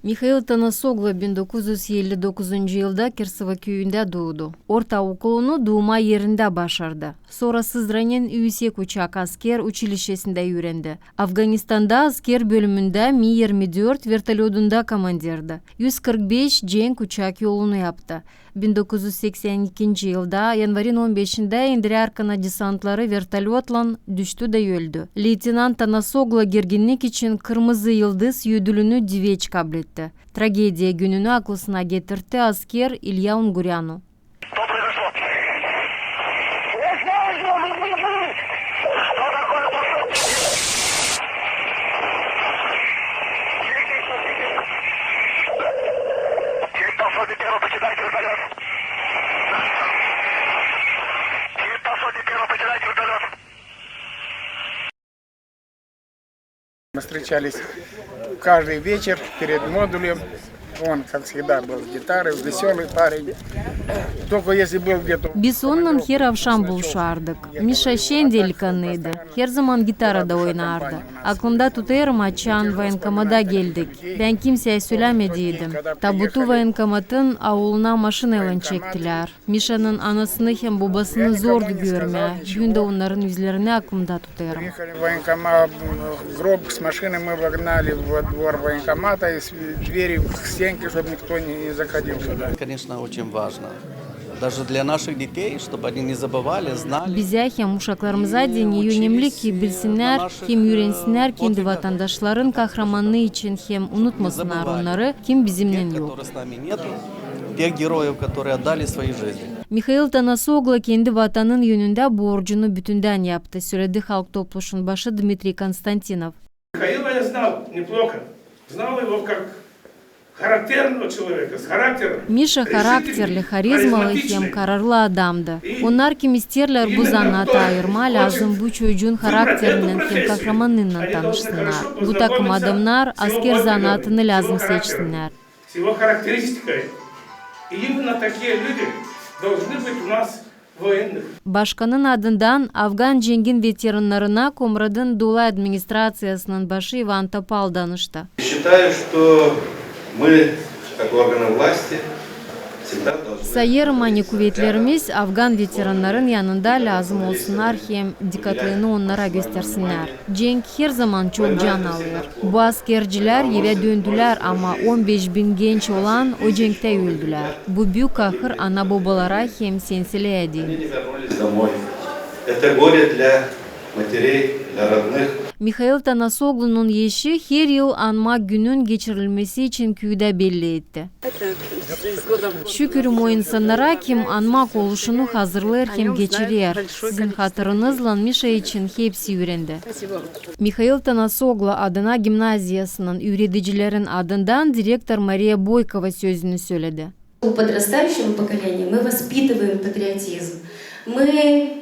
Михаил Танасоглу 1959 yılda Kirsova köyünde doğdu. Ortaokulunu doğma yerinde başardı. Sonra Sızran'ın Üyüsek Uçak Asker Училищесinde öğrendi. Afganistan'da asker bölümünde Mi-24 vertolyotunda komandirdi. 145 cenk uçak yolunu yaptı. 1982 yılda yanvarın 15'inde Indriyarkana desantları vertolyotla düştü de öldü. Leytenant Tanasoglu gerginlik için Kırmızı Yıldız ödülünü Diveç kabul etti. Tragediya gününü aklısına getirdi asker İlya Unguryan'ı. Мы встречались каждый вечер перед модулем. Он, как всегда, был с гитарой, веселый парень. Только если был где-то... Biz onunla her akşam buluşardık. Mişa şen delikanlıydı. Her zaman gitarada oynardı. Aklımda tutarım açan voyenkomada geldik. Ben kimseye söylemediydim. Tabutu voyenkomatın avuluna maşinayla çektiler. Mişa'nın anasını hem babasını zordu görme. Günde onların yüzlerini aklımda tutarım. Военкомат, гроб с машины мы вогнали во двор военкомата и двери к стенке, чтобы никто не заходил сюда. Конечно, очень важно. Даже для наших детей, чтобы они не забывали, знали. Bize hem uşaklarımıza dini önemli ki bilsinler, hem öğrensinler kendi vatandaşların kahramanlığı için hem unutmasınlar onları, kim bizimle yok. Тех героев, которые отдали свои жизни. Михаил Танасоглу kendi vatanın yönünde borcunu bütünden yaptı, söyledi Halk Topluluğu'nun başı Dmitry Konstantinov. Михаила я знал неплохо. Знал его как характерного человека, с характером. Mişa karakterli, karizmalı hem kararlı adamdı. Onlar kim isterler bu zanaatı ayırma lazım bu çocuğun karakterinden hem kahramanlığından tanışsınlar. Bu takım adamlar asker zanaatını lazım seçsinler. С его характеристикой. И именно такие люди должны быть у нас военных. Başkanın adından Afgan cengin veteranlarına Komrad'ın Dolu administrasyasının başı Ivan Topal danıştı. Считаю, что мы, как органы власти, всегда должны... Sayırım kuvvetlerimiz Afgan veteranların yanında lazım olsunlar hem dikkatlerini onlara göstersinler. Cenk her zaman çok can alır. Bu askerciler eve döndüler ama 15.000 genç olan o cenkte öldüler. Bu büyük kahır ana babalara hem sensile edin. Они не вернулись домой. Это горе для матерей, для родных. Михаил Танасоглу'nun eşi her yıl anma günün geçirilmesi için köyde belli etti. Şükürüm o insanlara kim anmak oluşunu hazırlar hem geçirir. Sizin hatırınızla Mişa için hepsi öğrendi. Михаил Танасоглу adına gimnaziyasının öğreticilerin adından direktör Maria Boykova sözünü söyledi. У подрастающего поколения мы воспитываем патриотизм. Мы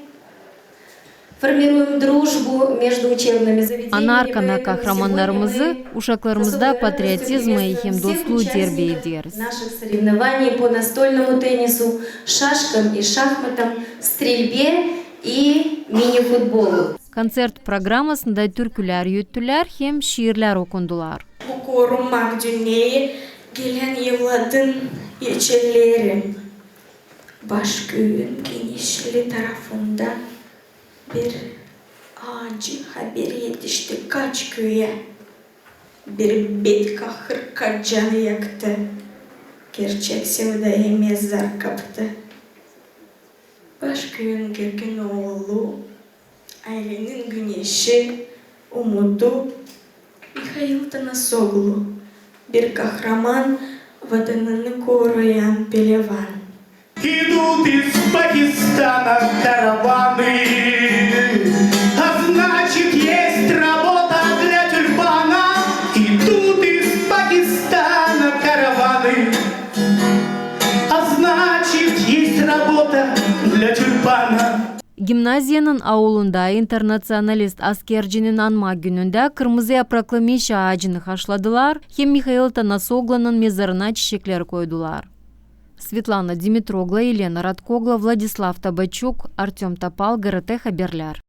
формируем дружбу между учебными заведениями. Anarkana kahramanlarımızı uşaklarımızda patriotizmi hem dostluğu terbiye ederiz. Наших соревнований по настольному теннису, шашкам и шахматам, стрельбе и mini-futbolu. Konsert programmasında türküler yöttüler hem şiirler okundular. Bu korumak dünyayı gelen yılların geçerlerim. Başköyün genişli tarafında bir acı haber yetişti kaç köye. Bir bedkahır kaç canı yaktı. Gerçek sevdayı mezar kaptı. Başköyün gergin oğlu, ailenin güneşi, umudu Mihаил Танасоглу, bir kahraman, vatanını koruyan pelevan. Идут из Пакистана караваны, а значит есть работа для тюльпана. Идут из Пакистана караваны, а значит есть работа для тюльпана. Gimnaziyanın avlunda internasyonalist askercinin anma gününde kırmızı yapraklı meşe ağacını haşladılar hem Mihаил Tanasoglu'nun mezarına çiçekler koydular. Светлана Димитрогла, Елена Радкогла, Владислав Табачук, Артем Топал, ГРТ Хаберлер.